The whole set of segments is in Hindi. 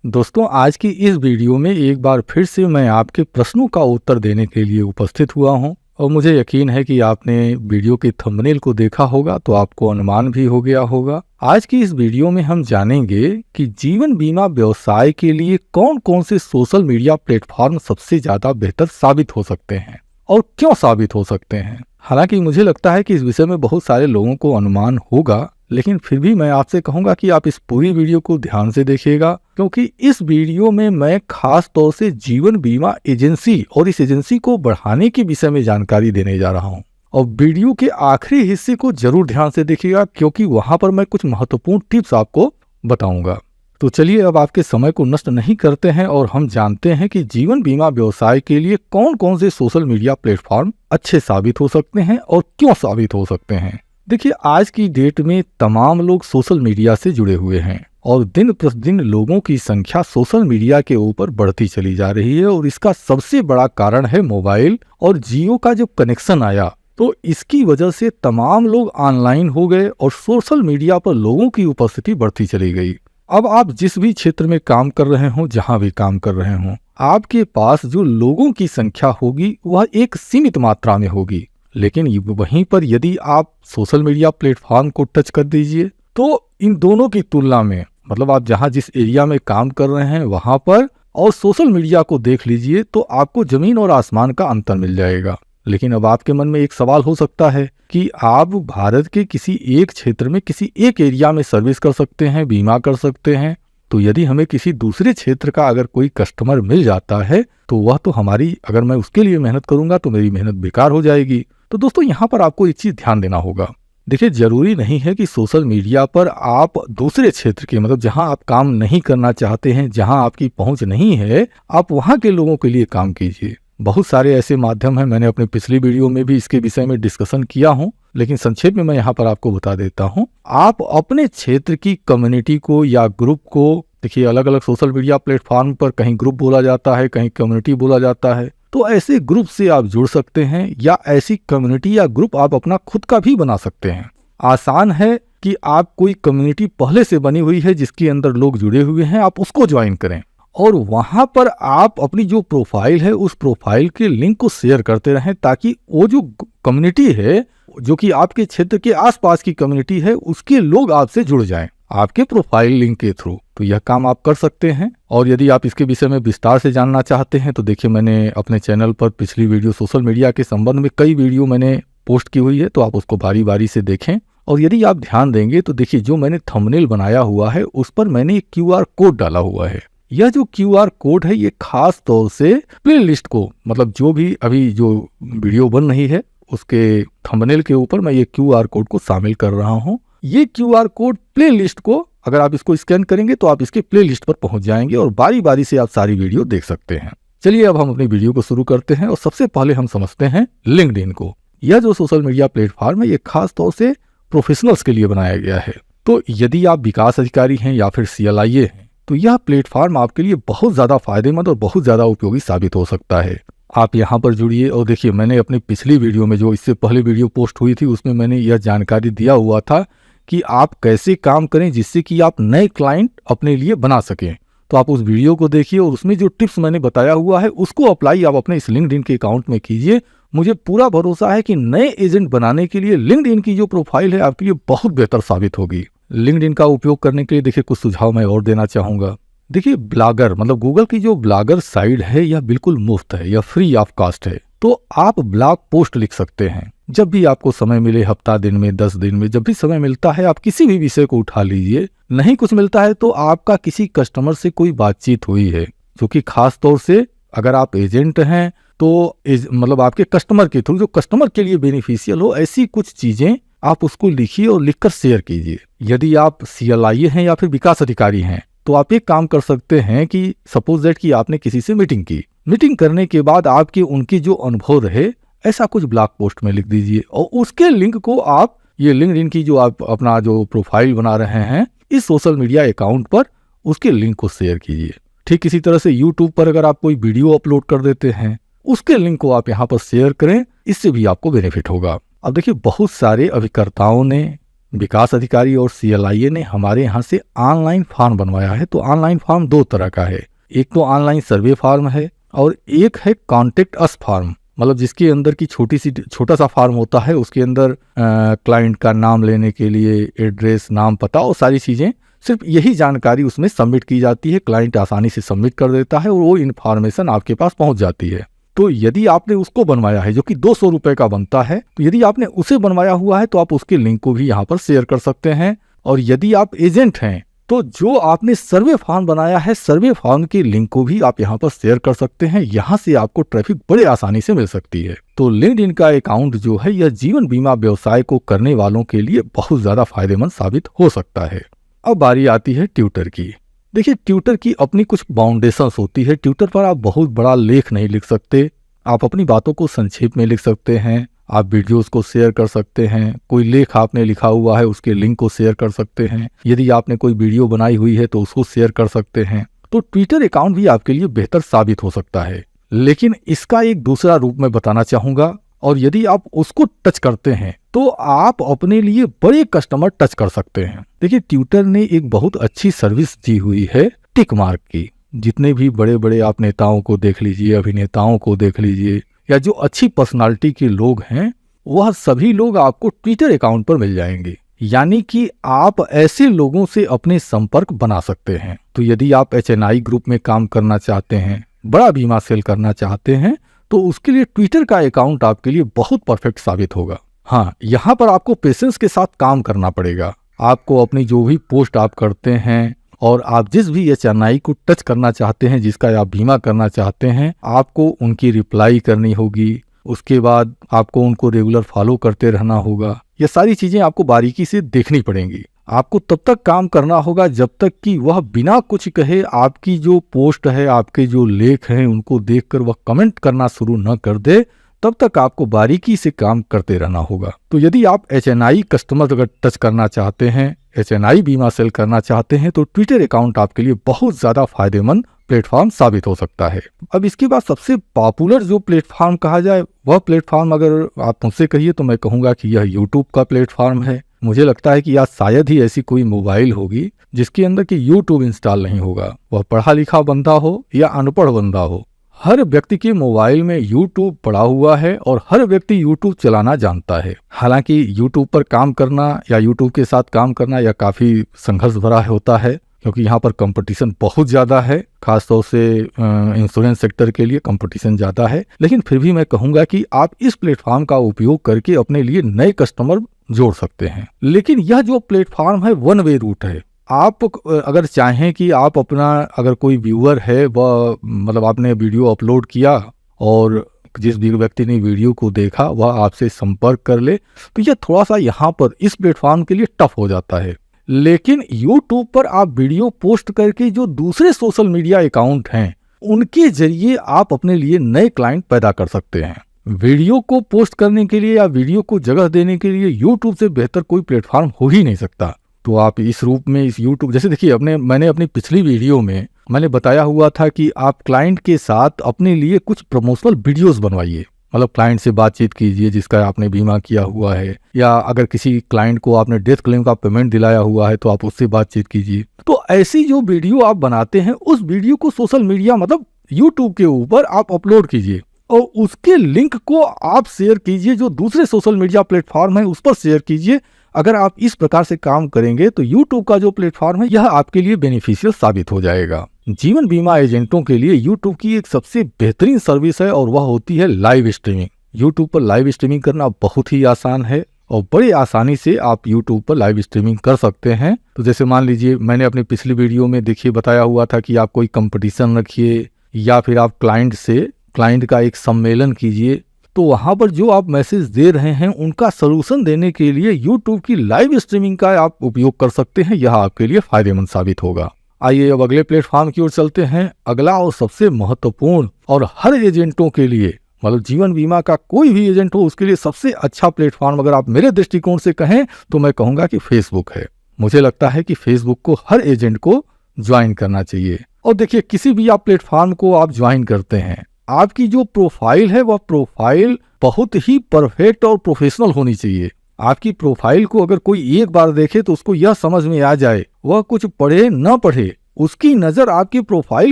दोस्तों, आज की इस वीडियो में एक बार फिर से मैं आपके प्रश्नों का उत्तर देने के लिए उपस्थित हुआ हूं और मुझे यकीन है कि आपने वीडियो के थंबनेल को देखा होगा तो आपको अनुमान भी हो गया होगा। आज की इस वीडियो में हम जानेंगे कि जीवन बीमा व्यवसाय के लिए कौन कौन से सोशल मीडिया प्लेटफॉर्म सबसे ज्यादा बेहतर साबित हो सकते हैं और क्यों साबित हो सकते हैं। हालांकि मुझे लगता है कि इस विषय में बहुत सारे लोगों को अनुमान होगा, लेकिन फिर भी मैं आपसे कहूंगा कि आप इस पूरी वीडियो को ध्यान से देखिएगा, क्योंकि इस वीडियो में मैं खास तौर से जीवन बीमा एजेंसी और इस एजेंसी को बढ़ाने के विषय में जानकारी देने जा रहा हूं। और वीडियो के आखिरी हिस्से को जरूर ध्यान से देखिएगा, क्योंकि वहां पर मैं कुछ महत्वपूर्ण टिप्स आपको बताऊंगा। तो चलिए अब आपके समय को नष्ट नहीं करते हैं और हम जानते हैं कि जीवन बीमा व्यवसाय के लिए कौन कौन से सोशल मीडिया प्लेटफॉर्म अच्छे साबित हो सकते हैं और क्यों साबित हो सकते हैं। देखिए, आज की डेट में तमाम लोग सोशल मीडिया से जुड़े हुए हैं और दिन प्रतिदिन लोगों की संख्या सोशल मीडिया के ऊपर बढ़ती चली जा रही है और इसका सबसे बड़ा कारण है मोबाइल और जियो का जो कनेक्शन आया, तो इसकी वजह से तमाम लोग ऑनलाइन हो गए और सोशल मीडिया पर लोगों की उपस्थिति बढ़ती चली गई। अब आप जिस भी क्षेत्र में काम कर रहे हो, जहां भी काम कर रहे हो, आपके पास जो लोगों की संख्या होगी वह एक सीमित मात्रा में होगी। लेकिन वहीं पर यदि आप सोशल मीडिया प्लेटफॉर्म को टच कर दीजिए तो इन दोनों की तुलना में, मतलब आप जहां जिस एरिया में काम कर रहे हैं वहां पर और सोशल मीडिया को देख लीजिए तो आपको जमीन और आसमान का अंतर मिल जाएगा। लेकिन अब आपके मन में एक सवाल हो सकता है कि आप भारत के किसी एक क्षेत्र में किसी एक एरिया में सर्विस कर सकते हैं, बीमा कर सकते हैं, तो यदि हमें किसी दूसरे क्षेत्र का अगर कोई कस्टमर मिल जाता है तो वह तो हमारी, अगर मैं उसके लिए मेहनत करूंगा तो मेरी मेहनत बेकार हो जाएगी। तो दोस्तों, यहाँ पर आपको एक चीज ध्यान देना होगा। देखिए, जरूरी नहीं है कि सोशल मीडिया पर आप दूसरे क्षेत्र के, मतलब जहां आप काम नहीं करना चाहते हैं, जहां आपकी पहुंच नहीं है, आप वहां के लोगों के लिए काम कीजिए। बहुत सारे ऐसे माध्यम हैं, मैंने अपने पिछली वीडियो में भी इसके विषय में डिस्कशन किया हूं, लेकिन संक्षेप में मैं यहाँ पर आपको बता देता हूँ। आप अपने क्षेत्र की कम्युनिटी को या ग्रुप को, देखिए अलग अलग सोशल मीडिया प्लेटफॉर्म पर कहीं ग्रुप बोला जाता है, कहीं कम्युनिटी बोला जाता है, तो ऐसे ग्रुप से आप जुड़ सकते हैं या ऐसी कम्युनिटी या ग्रुप आप अपना खुद का भी बना सकते हैं। आसान है कि आप कोई कम्युनिटी पहले से बनी हुई है जिसके अंदर लोग जुड़े हुए हैं, आप उसको ज्वाइन करें और वहां पर आप अपनी जो प्रोफाइल है उस प्रोफाइल के लिंक को शेयर करते रहें, ताकि वो जो कम्युनिटी है, जो कि आपके क्षेत्र के आसपास की कम्युनिटी है, उसके लोग आपसे जुड़ जाएं आपके प्रोफाइल लिंक के थ्रू। तो यह काम आप कर सकते हैं। और यदि आप इसके विषय में विस्तार से जानना चाहते हैं तो देखिए, मैंने अपने चैनल पर पिछली वीडियो सोशल मीडिया के संबंध में कई वीडियो मैंने पोस्ट की हुई है, तो आप उसको बारी बारी से देखें। और यदि आप ध्यान देंगे तो देखिए, जो मैंने थंबनेल बनाया हुआ है उस पर मैंने एक QR कोड डाला हुआ है। यह जो QR कोड है ये खास तौर से प्ले लिस्ट को, मतलब जो भी अभी जो वीडियो बन रही है उसके थंबनेल के ऊपर मैं ये QR कोड को शामिल कर रहा हूँ। ये QR कोड प्ले लिस्ट को, अगर आप इसको स्कैन करेंगे तो आप इसके प्ले लिस्ट पर पहुंच जाएंगे और बारी बारी से आप सारी वीडियो देख सकते हैं। चलिए अब हम अपनी वीडियो को शुरू करते हैं और सबसे पहले हम समझते हैं लिंक्डइन को। यह जो सोशल मीडिया प्लेटफॉर्म है ये खास तौर से प्रोफेशनल्स के लिए बनाया गया है। तो यदि आप विकास अधिकारी हैं या फिर CLIA हैं तो यह प्लेटफॉर्म आपके लिए बहुत ज्यादा फायदेमंद और बहुत ज्यादा उपयोगी साबित हो सकता है। आप यहाँ पर जुड़िए और देखिए, मैंने अपनी पिछली वीडियो में, जो इससे पहले वीडियो पोस्ट हुई थी, उसमें मैंने यह जानकारी दिया हुआ था कि आप कैसे काम करें जिससे कि आप नए क्लाइंट अपने लिए बना सकें। तो आप उस वीडियो को देखिए और उसमें जो टिप्स मैंने बताया हुआ है उसको अप्लाई आप अपने इस लिंक्डइन के अकाउंट में कीजिए। मुझे पूरा भरोसा है कि नए एजेंट बनाने के लिए लिंक्डइन की जो प्रोफाइल है आपके लिए बहुत बेहतर साबित होगी। लिंक्डइन का उपयोग करने के लिए देखिए कुछ सुझाव मैं और देना चाहूंगा। देखिए, ब्लॉगर, मतलब गूगल की जो ब्लॉगर साइट है यह बिल्कुल मुफ्त है, यह फ्री ऑफ कॉस्ट है। तो आप ब्लॉग पोस्ट लिख सकते हैं जब भी आपको समय मिले, हफ्ता दिन में, 10 दिन में, जब भी समय मिलता है आप किसी भी विषय को उठा लीजिए। नहीं कुछ मिलता है तो आपका किसी कस्टमर से कोई बातचीत हुई है, जो कि खास तौर से अगर आप एजेंट हैं तो मतलब आपके कस्टमर के थ्रू, जो कस्टमर के लिए बेनिफिशियल हो, ऐसी कुछ चीजें आप उसको लिखिए और लिखकर शेयर कीजिए। यदि आप CLIA हैं या फिर विकास अधिकारी हैं तो आप एक काम कर सकते हैं कि सपोज दैट कि आपने किसी से मीटिंग की, मीटिंग करने के बाद आपके उनके जो अनुभव रहे ऐसा कुछ ब्लॉग पोस्ट में लिख दीजिए और उसके लिंक को आप ये लिंक्डइन की जो आप अपना जो प्रोफाइल बना रहे हैं इस सोशल मीडिया अकाउंट पर उसके लिंक को शेयर कीजिए। ठीक इसी तरह से यूट्यूब पर अगर आप कोई वीडियो अपलोड कर देते हैं उसके लिंक को आप यहाँ पर शेयर करें, इससे भी आपको बेनिफिट होगा। अब देखिए, बहुत सारे अभिकर्ताओं ने विकास अधिकारी और CLIA ने हमारे यहाँ से ऑनलाइन फॉर्म बनवाया है। तो ऑनलाइन फॉर्म दो तरह का है, एक तो ऑनलाइन सर्वे फॉर्म है और एक है कॉन्टेक्ट अस फॉर्म, मतलब जिसके अंदर की छोटा सा फॉर्म होता है, उसके अंदर क्लाइंट का नाम लेने के लिए एड्रेस, नाम, पता और सारी चीज़ें, सिर्फ यही जानकारी उसमें सबमिट की जाती है। क्लाइंट आसानी से सबमिट कर देता है और वो इन्फॉर्मेशन आपके पास पहुंच जाती है। तो यदि आपने उसको बनवाया है जो कि 200 रुपये का बनता है, तो यदि आपने उसे बनवाया हुआ है तो आप उसके लिंक को भी यहाँ पर शेयर कर सकते हैं। और यदि आप एजेंट हैं तो जो आपने सर्वे फॉर्म बनाया है, सर्वे फॉर्म के लिंक को भी आप यहाँ पर शेयर कर सकते हैं। यहाँ से आपको ट्रैफिक बड़े आसानी से मिल सकती है। तो लिंक्डइन का अकाउंट जो है यह जीवन बीमा व्यवसाय को करने वालों के लिए बहुत ज्यादा फायदेमंद साबित हो सकता है। अब बारी आती है ट्विटर की। देखिए, ट्विटर की अपनी कुछ बाउंडेशंस होती है। ट्विटर पर आप बहुत बड़ा लेख नहीं लिख सकते, आप अपनी बातों को संक्षेप में लिख सकते हैं, आप वीडियोस को शेयर कर सकते हैं, कोई लेख आपने लिखा हुआ है उसके लिंक को शेयर कर सकते हैं, यदि आपने कोई वीडियो बनाई हुई है तो उसको शेयर कर सकते हैं। तो ट्विटर अकाउंट भी आपके लिए बेहतर साबित हो सकता है। लेकिन इसका एक दूसरा रूप मैं बताना चाहूंगा, और यदि आप उसको टच करते हैं तो आप अपने लिए बड़े कस्टमर टच कर सकते हैं। देखिए, ट्विटर ने एक बहुत अच्छी सर्विस दी हुई है टिक मार्क की। जितने भी बड़े बड़े आप नेताओं को देख लीजिए, अभिनेताओं को देख लीजिए, या जो अच्छी पर्सनालिटी के लोग हैं, वह सभी लोग आपको ट्विटर अकाउंट पर मिल जाएंगे। यानी कि आप ऐसे लोगों से अपने संपर्क बना सकते हैं। तो यदि आप HNI ग्रुप में काम करना चाहते हैं, बड़ा बीमा सेल करना चाहते हैं, तो उसके लिए ट्विटर का अकाउंट आपके लिए बहुत परफेक्ट साबित होगा। हाँ, यहाँ पर आपको पेशेंस के साथ काम करना पड़ेगा। आपको अपनी जो भी पोस्ट आप करते हैं और आप जिस भी HNI को टच करना चाहते हैं, जिसका आप बीमा करना चाहते हैं, आपको उनकी रिप्लाई करनी होगी। उसके बाद आपको उनको रेगुलर फॉलो करते रहना होगा। ये सारी चीजें आपको बारीकी से देखनी पड़ेंगी। आपको तब तक काम करना होगा जब तक कि वह बिना कुछ कहे आपकी जो पोस्ट है, आपके जो लेख हैं, उनको देखकर वह कमेंट करना शुरू न कर दे, तब तक आपको बारीकी से काम करते रहना होगा। तो यदि आप HNI कस्टमर अगर टच करना चाहते हैं, HNI बीमा सेल करना चाहते हैं, तो ट्विटर अकाउंट आपके लिए बहुत ज्यादा फायदेमंद प्लेटफॉर्म साबित हो सकता है। अब इसके बाद सबसे पॉपुलर जो प्लेटफॉर्म कहा जाए, वह प्लेटफॉर्म अगर आप मुझसे कहिए तो मैं कहूंगा कि यह यूट्यूब का प्लेटफॉर्म है। मुझे लगता है कि आज शायद ही ऐसी कोई मोबाइल होगी जिसके अंदर कि यूट्यूब इंस्टॉल नहीं होगा, वह पढ़ा लिखा बंदा हो या अनपढ़ बंदा हो। हर व्यक्ति के मोबाइल में यूट्यूब पड़ा हुआ है और हर व्यक्ति यूट्यूब चलाना जानता है। हालांकि यूट्यूब पर काम करना या यूट्यूब के साथ काम करना यह काफी संघर्ष भरा होता है, क्योंकि यहाँ पर कंपटीशन बहुत ज़्यादा है। खासतौर से इंश्योरेंस सेक्टर के लिए कंपटीशन ज़्यादा है। लेकिन फिर भी मैं कहूँगा कि आप इस प्लेटफॉर्म का उपयोग करके अपने लिए नए कस्टमर जोड़ सकते हैं। लेकिन यह जो प्लेटफॉर्म है, वन वे रूट है। आप अगर चाहें कि आप अपना, अगर कोई व्यूअर है, वह मतलब आपने वीडियो अपलोड किया और जिस भी व्यक्ति ने वीडियो को देखा वह आपसे संपर्क कर ले, तो यह थोड़ा सा यहाँ पर इस प्लेटफॉर्म के लिए टफ हो जाता है। लेकिन YouTube पर आप वीडियो पोस्ट करके जो दूसरे सोशल मीडिया अकाउंट हैं, उनके जरिए आप अपने लिए नए क्लाइंट पैदा कर सकते हैं। वीडियो को पोस्ट करने के लिए या वीडियो को जगह देने के लिए YouTube से बेहतर कोई प्लेटफॉर्म हो ही नहीं सकता। तो आप इस रूप में इस YouTube, जैसे देखिए, मैंने अपनी पिछली वीडियो में मैंने बताया हुआ था कि आप क्लाइंट के साथ अपने लिए कुछ प्रमोशनल वीडियोस बनवाइए। मतलब क्लाइंट से बातचीत कीजिए जिसका आपने बीमा किया हुआ है, या अगर किसी क्लाइंट को आपने डेथ क्लेम का पेमेंट दिलाया हुआ है तो आप उससे बातचीत कीजिए। तो ऐसी जो वीडियो आप बनाते हैं, उस वीडियो को सोशल मीडिया मतलब YouTube के ऊपर आप अपलोड कीजिए और उसके लिंक को आप शेयर कीजिए, जो दूसरे सोशल मीडिया प्लेटफॉर्म है उस पर शेयर कीजिए। अगर आप इस प्रकार से काम करेंगे तो YouTube का जो प्लेटफॉर्म है यह आपके लिए बेनिफिशियल साबित हो जाएगा। जीवन बीमा एजेंटों के लिए YouTube की एक सबसे बेहतरीन सर्विस है और वह होती है लाइव स्ट्रीमिंग। YouTube पर लाइव स्ट्रीमिंग करना बहुत ही आसान है और बड़े आसानी से आप YouTube पर लाइव स्ट्रीमिंग कर सकते हैं। तो जैसे मान लीजिए, मैंने अपनी पिछली वीडियो में देखिए बताया हुआ था कि आप कोई कंपटीशन रखिए या फिर आप क्लाइंट का एक सम्मेलन कीजिए, तो वहां पर जो आप मैसेज दे रहे हैं उनका सलूशन देने के लिए YouTube की लाइव स्ट्रीमिंग का आप उपयोग कर सकते हैं। यह आपके लिए फायदेमंद साबित होगा। आइए अब अगले प्लेटफॉर्म की ओर चलते हैं। अगला और सबसे महत्वपूर्ण और हर एजेंटों के लिए, मतलब जीवन बीमा का कोई भी एजेंट हो उसके लिए सबसे अच्छा प्लेटफॉर्म अगर आप मेरे दृष्टिकोण से कहें तो मैं कहूंगा कि फेसबुक है। मुझे लगता है कि फेसबुक को हर एजेंट को ज्वाइन करना चाहिए। और देखिए, किसी भी आप प्लेटफॉर्म को आप ज्वाइन करते हैं, आपकी जो प्रोफाइल है वह प्रोफाइल बहुत ही परफेक्ट और प्रोफेशनल होनी चाहिए। आपकी प्रोफाइल को अगर कोई एक बार देखे तो उसको यह समझ में आ जाए, वह कुछ पढ़े न पढ़े, उसकी नजर आपकी प्रोफाइल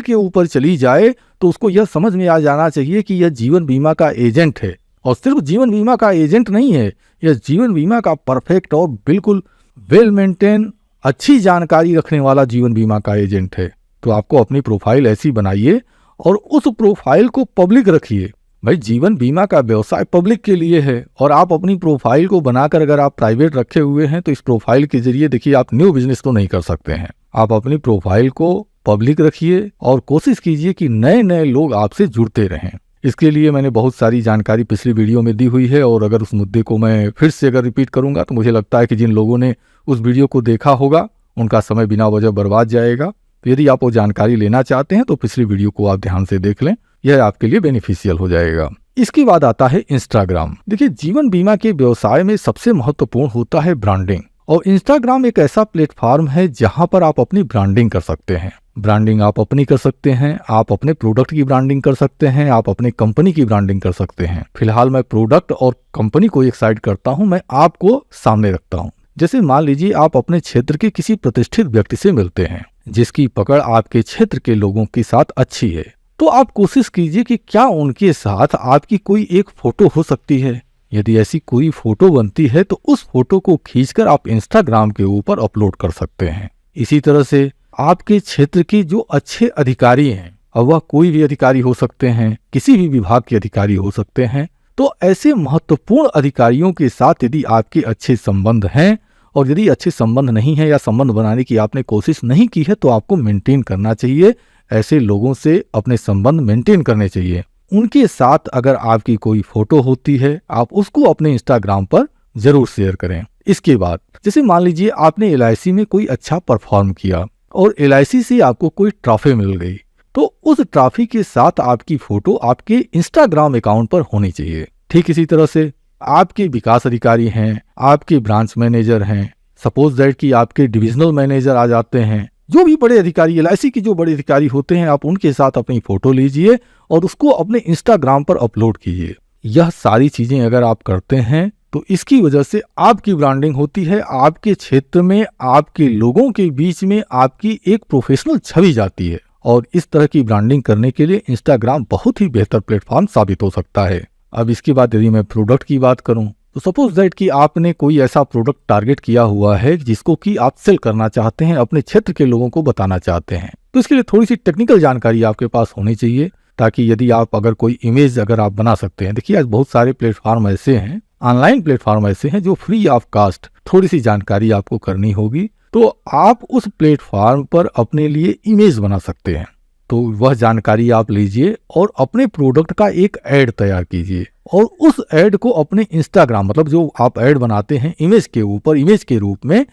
के ऊपर चली जाए तो उसको यह समझ में आ जाना चाहिए कि यह जीवन बीमा का एजेंट है। और सिर्फ जीवन बीमा का एजेंट नहीं है, यह जीवन बीमा का परफेक्ट और बिल्कुल वेल मेंटेन, अच्छी जानकारी रखने वाला जीवन बीमा का एजेंट है। तो आपको अपनी प्रोफाइल ऐसी बनाइए और उस प्रोफाइल को पब्लिक रखिए। भाई, जीवन बीमा का व्यवसाय पब्लिक के लिए है और आप अपनी प्रोफाइल को बनाकर अगर आप प्राइवेट रखे हुए हैं तो इस प्रोफाइल के जरिए देखिए आप न्यू बिजनेस तो नहीं कर सकते हैं। आप अपनी प्रोफाइल को पब्लिक रखिए और कोशिश कीजिए कि नए नए लोग आपसे जुड़ते रहें। इसके लिए मैंने बहुत सारी जानकारी पिछली वीडियो में दी हुई है और अगर उस मुद्दे को मैं फिर से अगर रिपीट करूंगा तो मुझे लगता है कि जिन लोगों ने उस वीडियो को देखा होगा उनका समय बिना वजह बर्बाद जाएगा। तो यदि आप वो जानकारी लेना चाहते हैं तो पिछली वीडियो को आप ध्यान से देख लें, यह आपके लिए बेनिफिशियल हो जाएगा। इसके बाद आता है इंस्टाग्राम। देखिए, जीवन बीमा के व्यवसाय में सबसे महत्वपूर्ण होता है ब्रांडिंग, और इंस्टाग्राम एक ऐसा प्लेटफॉर्म है जहां पर आप अपनी ब्रांडिंग कर सकते हैं। ब्रांडिंग आप अपनी कर सकते हैं, आप अपने प्रोडक्ट की ब्रांडिंग कर सकते हैं, आप अपने कंपनी की ब्रांडिंग कर सकते हैं। फिलहाल मैं प्रोडक्ट और कंपनी को एक साइड करता हूं, मैं आपको सामने रखता हूं। जैसे मान लीजिए आप अपने क्षेत्र के किसी प्रतिष्ठित व्यक्ति से मिलते हैं जिसकी पकड़ आपके क्षेत्र के लोगों के साथ अच्छी है, तो आप कोशिश कीजिए कि क्या उनके साथ आपकी कोई एक फोटो हो सकती है। यदि ऐसी कोई फोटो बनती है तो उस फोटो को खींचकर आप इंस्टाग्राम के ऊपर अपलोड कर सकते हैं। इसी तरह से आपके क्षेत्र के जो अच्छे अधिकारी हैं, और वह कोई भी अधिकारी हो सकते हैं, किसी भी विभाग के अधिकारी हो सकते हैं, तो ऐसे महत्वपूर्ण अधिकारियों के साथ यदि आपके अच्छे संबंध हैं, और यदि अच्छे संबंध नहीं है या संबंध बनाने की आपने कोशिश नहीं की है, तो आपको मेंटेन करना चाहिए। ऐसे लोगों से अपने संबंध मेंटेन करने चाहिए। उनके साथ अगर आपकी कोई फोटो होती है, आप उसको अपने इंस्टाग्राम पर जरूर शेयर करें। इसके बाद जैसे मान लीजिए आपने LIC में कोई अच्छा परफॉर्म किया और LIC से आपको कोई ट्रॉफी मिल गई, तो उस ट्रॉफी के साथ आपकी फोटो आपके इंस्टाग्राम अकाउंट पर होनी चाहिए। ठीक इसी तरह से आपके विकास अधिकारी हैं, आपके ब्रांच मैनेजर हैं, सपोज दैट कि आपके डिविजनल मैनेजर आ जाते हैं, जो भी बड़े अधिकारी LIC के जो बड़े अधिकारी होते हैं, आप उनके साथ अपनी फोटो लीजिए और उसको अपने इंस्टाग्राम पर अपलोड कीजिए। यह सारी चीजें अगर आप करते हैं तो इसकी वजह से आपकी ब्रांडिंग होती है, आपके क्षेत्र में आपके लोगों के बीच में आपकी एक प्रोफेशनल छवि जाती है, और इस तरह की ब्रांडिंग करने के लिए इंस्टाग्राम बहुत ही बेहतर प्लेटफॉर्म साबित हो सकता है। अब इसके बाद यदि मैं प्रोडक्ट की बात करूं तो सपोज दैट कि आपने कोई ऐसा प्रोडक्ट टारगेट किया हुआ है जिसको कि आप सेल करना चाहते हैं, अपने क्षेत्र के लोगों को बताना चाहते हैं, तो इसके लिए थोड़ी सी टेक्निकल जानकारी आपके पास होनी चाहिए, ताकि यदि आप अगर कोई इमेज अगर आप बना सकते हैं। देखिए, आज बहुत सारे प्लेटफॉर्म ऐसे हैं, ऑनलाइन प्लेटफॉर्म ऐसे हैं जो फ्री ऑफ कास्ट थोड़ी सी जानकारी आपको करनी होगी, तो आप उस प्लेटफॉर्म पर अपने लिए इमेज बना सकते हैं। तो वह जानकारी आप लीजिए और अपने प्रोडक्ट का एक ऐड तैयार कीजिए और उस ऐड को अपने इंस्टाग्राम, मतलब जो आप ऐड बनाते हैं इमेज के ऊपर, इमेज के रूप में,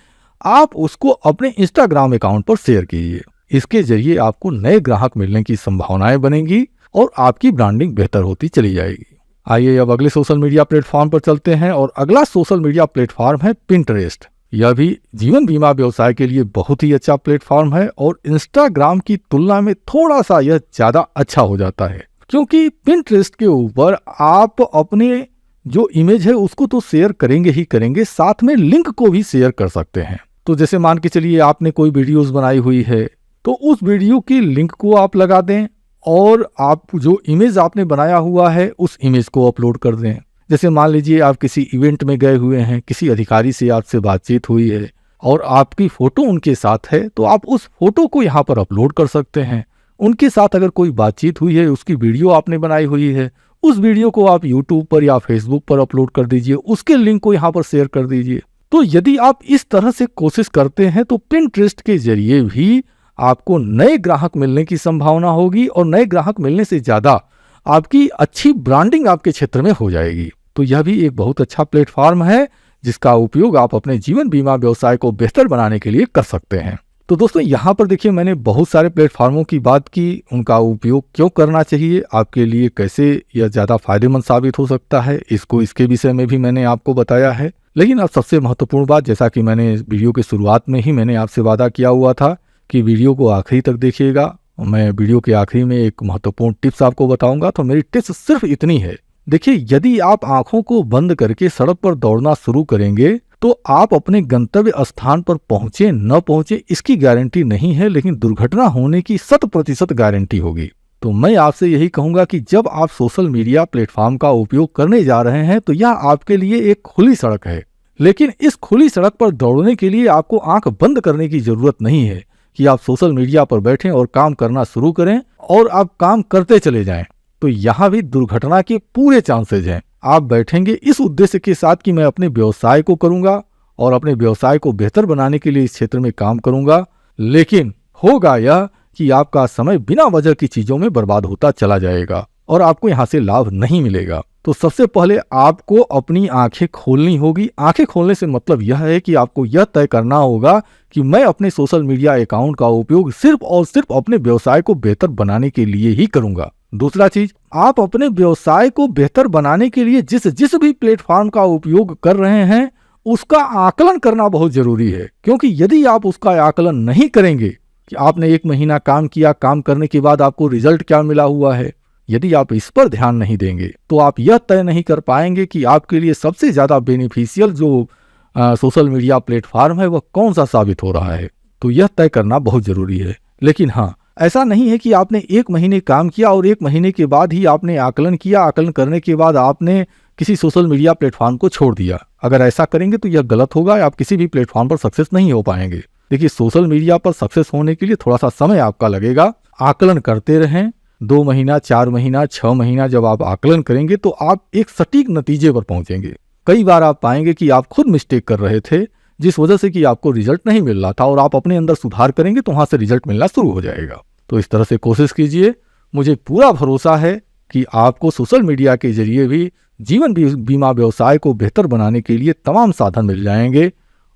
आप उसको अपने इंस्टाग्राम अकाउंट पर शेयर कीजिए। इसके जरिए आपको नए ग्राहक मिलने की संभावनाएं बनेंगी और आपकी ब्रांडिंग बेहतर होती चली जाएगी। आइए अब अगले सोशल मीडिया प्लेटफॉर्म पर चलते हैं, और अगला सोशल मीडिया प्लेटफॉर्म है पिंटरेस्ट। यह भी जीवन बीमा व्यवसाय के लिए बहुत ही अच्छा प्लेटफॉर्म है और इंस्टाग्राम की तुलना में थोड़ा सा यह ज्यादा अच्छा हो जाता है, क्योंकि पिंटरेस्ट के ऊपर आप अपने जो इमेज है उसको तो शेयर करेंगे ही करेंगे, साथ में लिंक को भी शेयर कर सकते हैं। तो जैसे मान के चलिए आपने कोई वीडियोस बनाई हुई है, तो उस वीडियो की लिंक को आप लगा दें और आप जो इमेज आपने बनाया हुआ है उस इमेज को अपलोड कर दें। जैसे मान लीजिए आप किसी इवेंट में गए हुए हैं, किसी अधिकारी से आपसे बातचीत हुई है और आपकी फोटो उनके साथ है, तो आप उस फोटो को यहाँ पर अपलोड कर सकते हैं। उनके साथ अगर कोई बातचीत हुई है, उसकी वीडियो आपने बनाई हुई है, उस वीडियो को आप यूट्यूब पर या फेसबुक पर अपलोड कर दीजिए, उसके लिंक को यहाँ पर शेयर कर दीजिए। तो यदि आप इस तरह से कोशिश करते हैं तो पिंटरेस्ट के जरिए भी आपको नए ग्राहक मिलने की संभावना होगी, और नए ग्राहक मिलने से ज्यादा आपकी अच्छी ब्रांडिंग आपके क्षेत्र में हो जाएगी। तो यह भी एक बहुत अच्छा प्लेटफॉर्म है जिसका उपयोग आप अपने जीवन बीमा व्यवसाय को बेहतर बनाने के लिए कर सकते हैं। तो दोस्तों, यहाँ पर देखिए मैंने बहुत सारे प्लेटफॉर्मों की बात की, उनका उपयोग क्यों करना चाहिए, आपके लिए कैसे यह ज्यादा फायदेमंद साबित हो सकता है, इसके विषय में भी मैंने आपको बताया है। लेकिन अब सबसे महत्वपूर्ण बात, जैसा कि मैंने वीडियो के शुरुआत में ही मैंने आपसे वादा किया हुआ था कि वीडियो को आखिरी तक देखिएगा। मैं वीडियो के आखिरी में एक महत्वपूर्ण टिप्स आपको बताऊंगा। तो मेरी टिप्स सिर्फ इतनी है देखिए, यदि आप आंखों को बंद करके सड़क पर दौड़ना शुरू करेंगे तो आप अपने गंतव्य स्थान पर पहुंचे न पहुंचे इसकी गारंटी नहीं है, लेकिन दुर्घटना होने की 100% गारंटी होगी। तो मैं आपसे यही कहूंगा कि जब आप सोशल मीडिया प्लेटफॉर्म का उपयोग करने जा रहे हैं तो यह आपके लिए एक खुली सड़क है, लेकिन इस खुली सड़क पर दौड़ने के लिए आपको आंख बंद करने की जरूरत नहीं है कि आप सोशल मीडिया पर बैठें और काम करना शुरू करें और आप काम करते चले जाएं। तो यहाँ भी दुर्घटना के पूरे चांसेज हैं। आप बैठेंगे इस उद्देश्य के साथ कि मैं अपने व्यवसाय को करूंगा और अपने व्यवसाय को बेहतर बनाने के लिए इस क्षेत्र में काम करूंगा, लेकिन होगा यह कि आपका समय बिना वजह की चीजों में बर्बाद होता चला जाएगा और आपको यहाँ से लाभ नहीं मिलेगा। तो सबसे पहले आपको अपनी आंखें खोलनी होगी। आंखें खोलने से मतलब यह है कि आपको यह तय करना होगा कि मैं अपने सोशल मीडिया अकाउंट का उपयोग सिर्फ और सिर्फ अपने व्यवसाय को बेहतर बनाने के लिए ही करूंगा। दूसरा चीज, आप अपने व्यवसाय को बेहतर बनाने के लिए जिस भी प्लेटफॉर्म का उपयोग कर रहे हैं उसका आकलन करना बहुत जरूरी है, क्योंकि यदि आप उसका आकलन नहीं करेंगे कि आपने 1 महीना काम किया, काम करने के बाद आपको रिजल्ट क्या मिला हुआ है, यदि आप इस पर ध्यान नहीं देंगे तो आप यह तय नहीं कर पाएंगे कि आपके लिए सबसे ज्यादा बेनिफिशियल जो सोशल मीडिया प्लेटफॉर्म है वह कौन सा साबित हो रहा है। तो यह तय करना बहुत जरूरी है। लेकिन हाँ, ऐसा नहीं है कि आपने 1 महीने काम किया और 1 महीने के बाद ही आपने आकलन किया, आकलन करने के बाद आपने किसी सोशल मीडिया प्लेटफॉर्म को छोड़ दिया। अगर ऐसा करेंगे तो यह गलत होगा, आप किसी भी प्लेटफॉर्म पर सक्सेस नहीं हो पाएंगे। देखिए, सोशल मीडिया पर सक्सेस होने के लिए थोड़ा सा समय आपका लगेगा। आकलन करते रहें, 2 महीना, 4 महीना, 6 महीना जब आप आकलन करेंगे तो आप एक सटीक नतीजे पर पहुंचेंगे। कई बार आप पाएंगे कि आप खुद मिस्टेक कर रहे थे जिस वजह से कि आपको रिजल्ट नहीं मिल रहा था, और आप अपने अंदर सुधार करेंगे तो वहां से रिजल्ट मिलना शुरू हो जाएगा। तो इस तरह से कोशिश कीजिए। मुझे पूरा भरोसा है कि आपको सोशल मीडिया के जरिए भी जीवन बीमा व्यवसाय को बेहतर बनाने के लिए तमाम साधन मिल जाएंगे,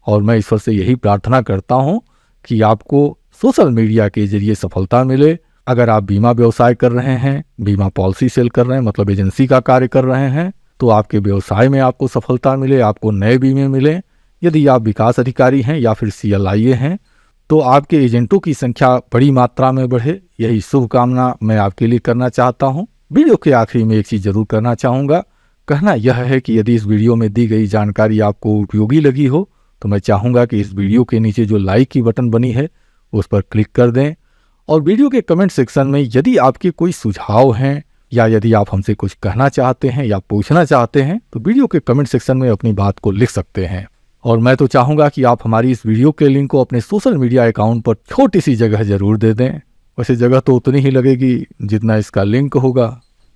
और मैं ईश्वर से यही प्रार्थना करता हूं कि आपको सोशल मीडिया के जरिए सफलता मिले। अगर आप बीमा व्यवसाय कर रहे हैं, बीमा पॉलिसी सेल कर रहे हैं, मतलब एजेंसी का कार्य कर रहे हैं, तो आपके व्यवसाय में आपको सफलता मिले, आपको नए बीमे मिले। यदि आप विकास अधिकारी हैं या फिर CLIA हैं तो आपके एजेंटों की संख्या बड़ी मात्रा में बढ़े, यही शुभकामना मैं आपके लिए करना चाहता हूं। वीडियो के आखिरी में एक चीज जरूर करना चाहूँगा। कहना यह है कि यदि इस वीडियो में दी गई जानकारी आपको उपयोगी लगी हो तो मैं चाहूँगा कि इस वीडियो के नीचे जो लाइक की बटन बनी है उस पर क्लिक कर दें, और वीडियो के कमेंट सेक्शन में यदि आपके कोई सुझाव हैं या यदि आप हमसे कुछ कहना चाहते हैं या पूछना चाहते हैं तो वीडियो के कमेंट सेक्शन में अपनी बात को लिख सकते हैं। और मैं तो चाहूँगा कि आप हमारी इस वीडियो के लिंक को अपने सोशल मीडिया अकाउंट पर छोटी सी जगह जरूर दे दें। वैसे जगह तो उतनी ही लगेगी जितना इसका लिंक होगा,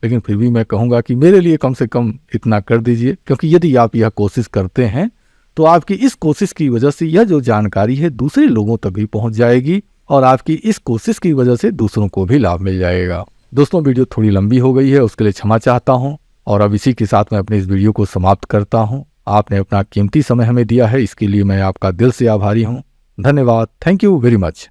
लेकिन फिर भी मैं कहूँगा कि मेरे लिए कम से कम इतना कर दीजिए, क्योंकि यदि आप यह कोशिश करते हैं तो आपकी इस कोशिश की वजह से यह जो जानकारी है दूसरे लोगों तक भी पहुँच जाएगी, और आपकी इस कोशिश की वजह से दूसरों को भी लाभ मिल जाएगा। दोस्तों, वीडियो थोड़ी लंबी हो गई है, उसके लिए क्षमा चाहता हूँ, और अब इसी के साथ मैं अपनी इस वीडियो को समाप्त करता हूँ। आपने अपना कीमती समय हमें दिया है, इसके लिए मैं आपका दिल से आभारी हूँ। धन्यवाद। Thank you very much.